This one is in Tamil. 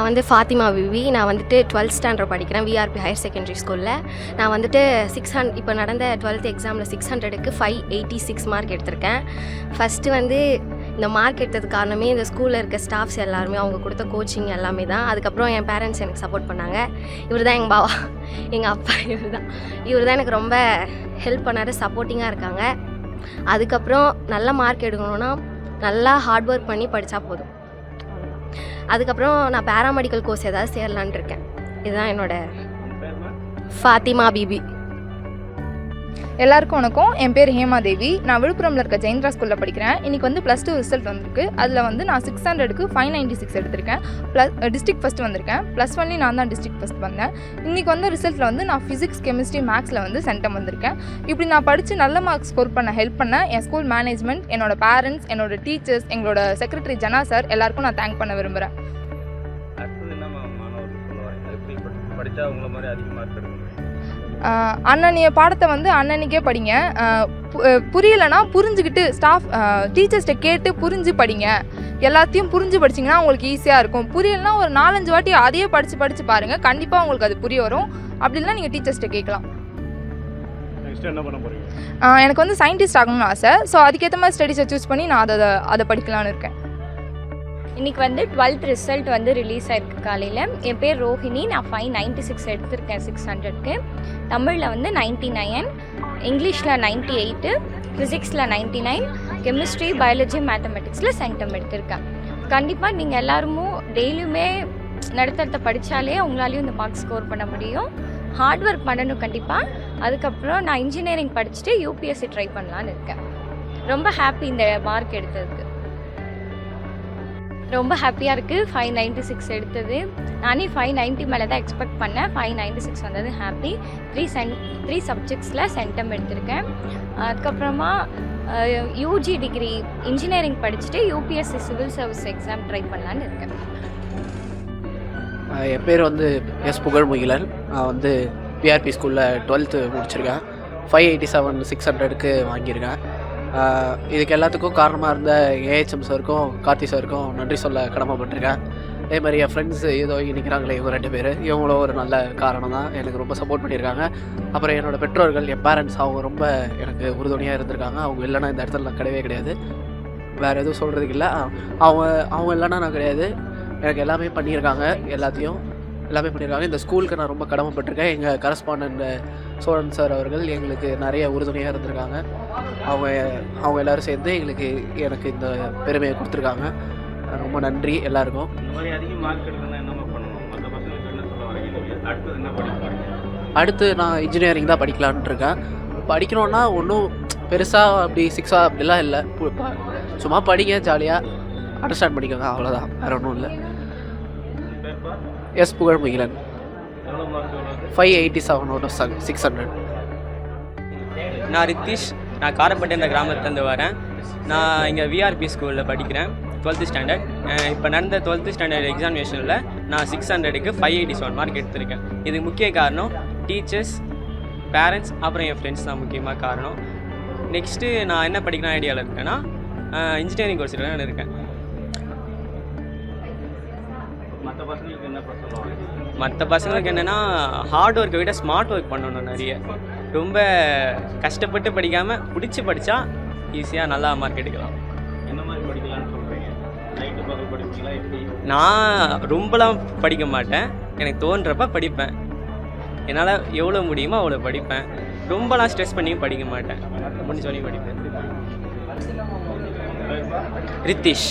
நான் வந்து ஃபாத்திமா பிபி. நான் வந்துட்டு 12th ஸ்டாண்டர்ட் படிக்கிறேன் விஆர்பி ஹையர் செகண்டரி ஸ்கூலில். நான் வந்துட்டு 600 இப்போ நடந்த 12th எக்ஸாமில் 600க்கு 586 மார்க் எடுத்திருக்கேன். ஃபஸ்ட்டு வந்து இந்த மார்க் எடுத்ததுக்கு காரணமே இந்த ஸ்கூலில் இருக்க ஸ்டாஃப்ஸ் எல்லாருமே, அவங்க கொடுத்த கோச்சிங் எல்லாமே தான். அதுக்கப்புறம் என் பேரண்ட்ஸ் எனக்கு சப்போர்ட் பண்ணாங்க. இவர் தான் எங்கள் பாவா, எங்கள் அப்பா. இவர் தான் எனக்கு ரொம்ப ஹெல்ப் பண்ணார், சப்போர்ட்டிங்காக இருக்காங்க. அதுக்கப்புறம் நல்ல மார்க் எடுக்கணுன்னா நல்லா ஹார்ட் ஒர்க் பண்ணி படித்தா போதும். அதுக்கப்புறம் நான் பேராமெடிக்கல் கோர்ஸ் ஏதாவது சேரலான் இருக்கேன். இதுதான் என்னோட ஃபாத்திமா பிபி. எல்லாருக்கும் வணக்கம். என் பேர் ஹேமாதேவி. நான் விழுப்புரமில் இருக்க ஜெயின்ட்ரா ஸ்கூலில் படிக்கிறேன். இன்றைக்கி வந்து +2 ரிசல்ட் வந்திருக்கு. அதில் வந்து நான் 600க்கு 596 எடுத்திருக்கேன். டிஸ்ட்ரிக்ட் ஃபஸ்ட் வந்திருக்கேன். +1 நான் தான் டிஸ்ட்ரிக்ட் ஃபஸ்ட் வந்தேன். இன்றைக்கி வந்து ரிசல்ட்டில் வந்து நான் ஃபிசிக்ஸ், கெமிஸ்ட்ரி, மேக்ஸில் வந்து சென்டம் வந்திருக்கேன். இப்படி நான் படித்து நல்ல மார்க்ஸ் ஸ்கோர் பண்ண ஹெல்ப் பண்ண என் ஸ்கூல் மேனேஜ்மெண்ட், என்னோட பேரண்ட்ஸ், என்னோட டீச்சர்ஸ், எங்களோட செக்ரட்டரி ஜனா சார் எல்லாருக்கும் நான் தேங்க் பண்ண விரும்புகிறேன். அன்னன்னைய பாடத்தை வந்து அன்னன்னைக்கே படிங்க. புரியலைன்னா புரிஞ்சுக்கிட்டு டீச்சர்ஸ்கிட்ட கேட்டு புரிஞ்சு படிங்க. எல்லாத்தையும் புரிஞ்சு படிச்சிங்கன்னா உங்களுக்கு ஈஸியாக இருக்கும். புரியலைன்னா ஒரு 4-5 வாட்டி அதையே படித்து பாருங்கள். கண்டிப்பாக உங்களுக்கு அது புரிய வரும். அப்படி இல்லைனா நீங்கள் டீச்சர்ஸ்கிட்ட கேட்கலாம். எனக்கு வந்து சயின்டிஸ்ட் ஆகணும்னு ஆசை. ஸோ அதுக்கேற்ற மாதிரி ஸ்டடீஸை சூஸ் பண்ணி நான் அதை படிக்கலான்னு இருக்கேன். இன்றைக்கி வந்து 12th ரிசல்ட் வந்து ரிலீஸ் ஆகிருக்கு காலையில். என் பேர் ரோஹிணி. நான் 596 எடுத்திருக்கேன் 600க்கு. தமிழில் வந்து 99, இங்கிலீஷில் 98, ஃபிசிக்ஸில் 99, கெமிஸ்ட்ரி, பயாலஜி, மேத்தமெட்டிக்ஸில் சென்டம் எடுத்திருக்கேன். கண்டிப்பாக நீங்கள் எல்லாருமே டெய்லியுமே நடத்தத்தை படித்தாலே உங்களாலேயும் இந்த மார்க்ஸ் ஸ்கோர் பண்ண முடியும். ஹார்ட் ஒர்க் பண்ணணும் கண்டிப்பாக. அதுக்கப்புறம் நான் இன்ஜினியரிங் படிச்சுட்டு யூபிஎஸ்சி ட்ரை பண்ணலான்னு இருக்கேன். ரொம்ப ஹாப்பி இந்த மார்க் எடுத்ததுக்கு. ரொம்ப ஹாப்பியாக இருக்குது 596 எடுத்தது. நானே 590 மேலே தான் எக்ஸ்பெக்ட் பண்ணேன். 596 வந்தது ஹாப்பி. 3 சப்ஜெக்ட்ஸில் சென்டம் எடுத்திருக்கேன். அதுக்கப்புறமா யூஜி டிகிரி இன்ஜினியரிங் படிச்சுட்டு UPSC civil service exam try பண்ணலான்னு இருக்கேன். என் பேர் வந்து புகழ்முகிலன். நான் வந்து பிஆர்பி ஸ்கூலில் 12th முடிச்சிருக்கேன். 587 600க்கு வாங்கியிருக்கேன். இதுக்கு எல்லாத்துக்கும் காரணமாக இருந்த ஏஹெச்எம் சாருக்கும் கார்த்தி சாருக்கும் நன்றி சொல்ல கடமைப்பட்டிருக்கேன். அதே மாதிரி என் ஃப்ரெண்ட்ஸ் ஏதோ நிற்கிறாங்களே இவங்க 2 பேர், இவங்களும் ஒரு நல்ல காரணம் தான். எனக்கு ரொம்ப சப்போர்ட் பண்ணியிருக்காங்க. அப்புறம் என்னோடய பெற்றோர்கள், என் பேரண்ட்ஸ், அவங்க ரொம்ப எனக்கு உறுதுணையாக இருந்திருக்காங்க. அவங்க இல்லைன்னா இந்த இடத்துல நான் கிடையவே கிடையாது. வேறு எதுவும் சொல்கிறதுக்கு இல்லை. அவங்க இல்லைன்னா நான் கிடையாது. எனக்கு எல்லாமே பண்ணியிருக்காங்க. எல்லாமே பண்ணியிருக்காங்க. இந்த ஸ்கூலுக்கு நான் ரொம்ப கடமைப்பட்டிருக்கேன். எங்கள் கரஸ்பாண்டன்ட் சோழன் சார் அவர்கள் எங்களுக்கு நிறைய உறுதுணையாக இருந்திருக்காங்க. அவங்க எல்லோரும் சேர்ந்து எனக்கு இந்த பெருமையை கொடுத்துருக்காங்க. ரொம்ப நன்றி எல்லாருக்கும். அடுத்து நான் இன்ஜினியரிங் தான் படிக்கலான்ட்டு இருக்கேன். படிக்கணுன்னா ஒன்றும் பெருசாக அப்படி 6 அப்படிலாம் இல்லை. சும்மா படிங்க, ஜாலியாக அண்டர்ஸ்டாண்ட் பண்ணிக்கோங்க, அவ்வளோதான். வேறு ஒன்றும் இல்லை. புகழ்முகிலன். 587 out of 600. நான் ரித்திஷ். நான் காரப்பட்டு இந்த கிராமத்துலேருந்து வரேன். நான் இங்கே விஆர்பி ஸ்கூலில் படிக்கிறேன் 12th ஸ்டாண்டர்ட். இப்போ நடந்த 12th ஸ்டாண்டர்ட் எக்ஸாமினேஷனில் நான் 600க்கு 587 மார்க் எடுத்திருக்கேன். இதுக்கு முக்கிய காரணம் டீச்சர்ஸ், பேரண்ட்ஸ், அப்புறம் என் ஃப்ரெண்ட்ஸ் தான் முக்கியமாக காரணம். நெக்ஸ்ட்டு நான் என்ன படிக்கணும் ஐடியாவில் இருக்கேன்னா இன்ஜினியரிங் கோர்ஸ் இருக்கேன். மற்ற பசங்களுக்கு என்னென்னா ஹார்ட் ஒர்க்கை விட ஸ்மார்ட் ஒர்க் பண்ணணும். நிறைய ரொம்ப கஷ்டப்பட்டு படிக்காமல் பிடிச்சி படித்தா ஈஸியாக நல்லா மார்க் எடுக்கலாம். என்ன மாதிரி படிக்கலாம்னு சொல்கிறீங்க? நைட்டு பகல் படிப்பீங்களா? எப்படி? நான் ரொம்பலாம் படிக்க மாட்டேன். எனக்கு தோன்றப்ப படிப்பேன். என்னால் எவ்வளோ முடியுமோ அவ்வளோ படிப்பேன். ரொம்பலாம் ஸ்ட்ரெஸ் பண்ணியும் படிக்க மாட்டேன். முடிஞ்ச வரையும் படிப்பேன். ரித்திஷ்.